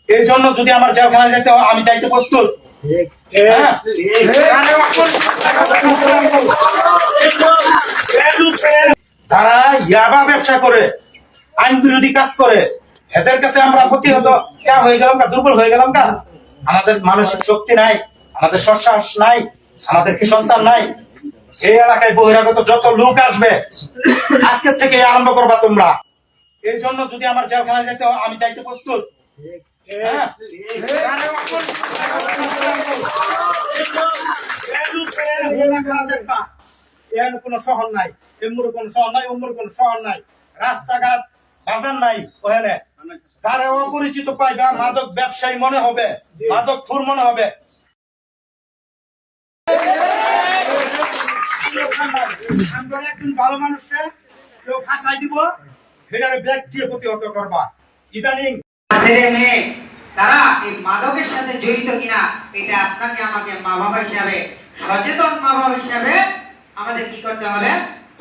এই জন্য যদি আমার জেলখানায় যেতে হয় আমি যাইতে প্রস্তুত। যারা ইয়াবা ব্যবসা করে, আইন বিরোধী কাজ করে, এদের কাছে আমরা প্রতিহত হয়ে গেলাম, দুর্বল হয়ে গেলাম। আমাদের মানসিক শক্তি নাই, আমাদের সৎসাহস নাই, আমাদের কি সন্তান নাই? এই এলাকায় বহিরাগত যত লোক আসবে আজকের থেকে আরম্ভ করবা তোমরা। এই জন্য যদি আমার জেলখানায় যেতে হয় আমি যাইতে প্রস্তুত। কোনো শহর নাই, এমুর কোন শহর নাই, অমুর কোন শহর নাই, রাস্তাঘাট বাজার নাই। ওখানে যারা অপরিচিত পাইবা মাদক ব্যবসায়ী মনে হবে, মাদক খুর মনে হবে। একজন ভালো মানুষকে কেউ ফাঁসাই দিব, সেটারে ব্যাগ দিয়ে প্রতিহত করবা। ইদানিং ছেলে মেয়ে তারা এই মাদকের সাথে জড়িত কিনা এটা আপনাকে আমাকে মা বাবা হিসাবে, সচেতন মা বাবা হিসাবে আমাদের কি করতে হবে,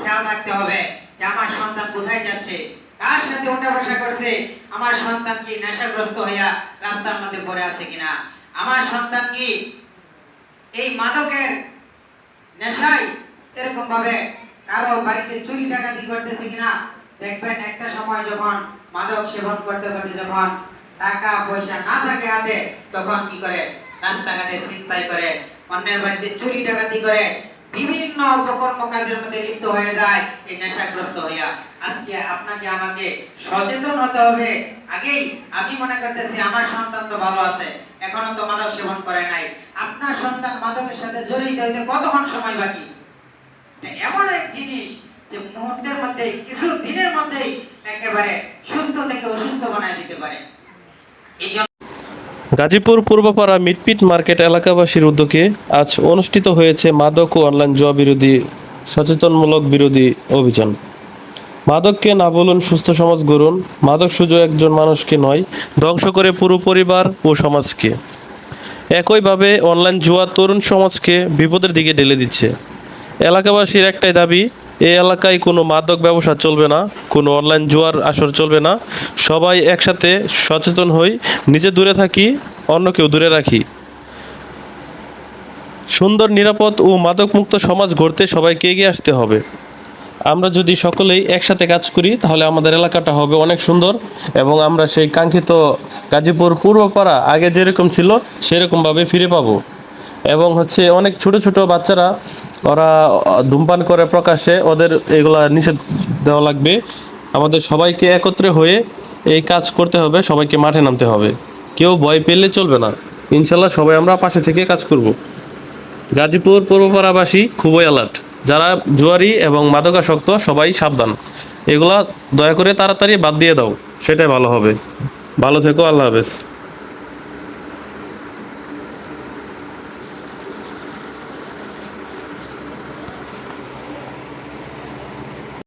খেয়াল রাখতে হবে যে আমার সন্তান কোথায় যাচ্ছে, কার সাথে ওঠা বসা করছে, আমার সন্তান কি নেশাগ্রস্ত হইয়া রাস্তার মধ্যে পড়ে আছে কিনা, আমার সন্তান কি এই মাদকের নেশায় এরকম ভাবে কারো বাড়িতে চুরি ডাকাতি করতেছে কিনা। দেখবেন একটা সময় যখন মাদক সেবন করতে করতে যখন টাকা পয়সা না থাকে হাতে, তখন কি করে রাস্তাঘাটে ছিনতাই করে, অন্যের বাড়িতে চুরি ডাকাতি করে, বিভিন্ন অপকর্ম কাজের মধ্যে লিপ্ত হয়ে যায় এই নেশাগ্রস্ত হইয়া। আজকে আপনাকে আমাকে সচেতন হতে হবে। আগেই আমি মনে করতেছি আমার সন্তান তো ভালো আছে, এখনো তো মাদক সেবন করে নাই। আপনার সন্তান মাদকের সাথে জড়িত হইতে কতক্ষণ সময় বাকি? এমন এক জিনিস যে মুহূর্তের মধ্যে, কিছু দিনের মধ্যেই একেবারে সুস্থ থেকে অসুস্থ বানায় দিতে পারে। গাজীপুর পূর্বপাড়া মিটপিট মার্কেট এলাকাবাসীর উদ্যোগে আজ অনুষ্ঠিত হয়েছে মাদক ও অনলাইন জুয়া বিরোধী সচেতনমূলক বিরোধী অভিযান। মাদককে না বলুন, সুস্থ সমাজ গড়ুন। মাদক শুধু একজন মানুষকে নয়, ধ্বংস করে পুরো পরিবার ও সমাজকে। একইভাবে অনলাইন জুয়া তরুণ সমাজকে বিপদের দিকে ঠেলে দিচ্ছে। এলাকাবাসীর একটাই দাবি, এই এলাকায় কোনো মাদক ব্যবসা চলবে না, কোনো অনলাইন জুয়ার আসর চলবে না। সবাই একসাথে সচেতন হই, নিজে দূরে থাকি, অন্যকেও দূরে রাখি। সুন্দর, নিরাপদ ও মাদকমুক্ত সমাজ গড়তে সবাইকে এগিয়ে আসতে হবে। আমরা যদি সকলেই একসাথে কাজ করি তাহলে আমাদের এলাকাটা হবে অনেক সুন্দর এবং আমরা সেই কাঙ্ক্ষিত গাজীপুর পূর্বপাড়া আগে যেরকম ছিল সেরকমভাবে ফিরে পাবো। এবং অনেক ছোট ছোট বাচ্চারা ওরা ধূমপান করে প্রকাশ্যে, ওদের এগুলা নিষেধ দেওয়া লাগবে। আমাদের সবাইকে একত্রে হয়ে এই কাজ করতে হবে, সবাইকে মাঠে নামতে হবে, কেউ ভয় পেলে চলবে না। ইনশাল্লাহ সবাই আমরা পাশে থেকে কাজ করব। গাজীপুর পূর্বপাড়াবাসী খুবই অ্যালার্ট, যারা জুয়ারি এবং মাদকাসক্ত সবাই সাবধান। এগুলা দয়া করে তাড়াতাড়ি বাদ দিয়ে দাও, সেটাই ভালো হবে। ভালো থেকো, আল্লাহ হাফেজ।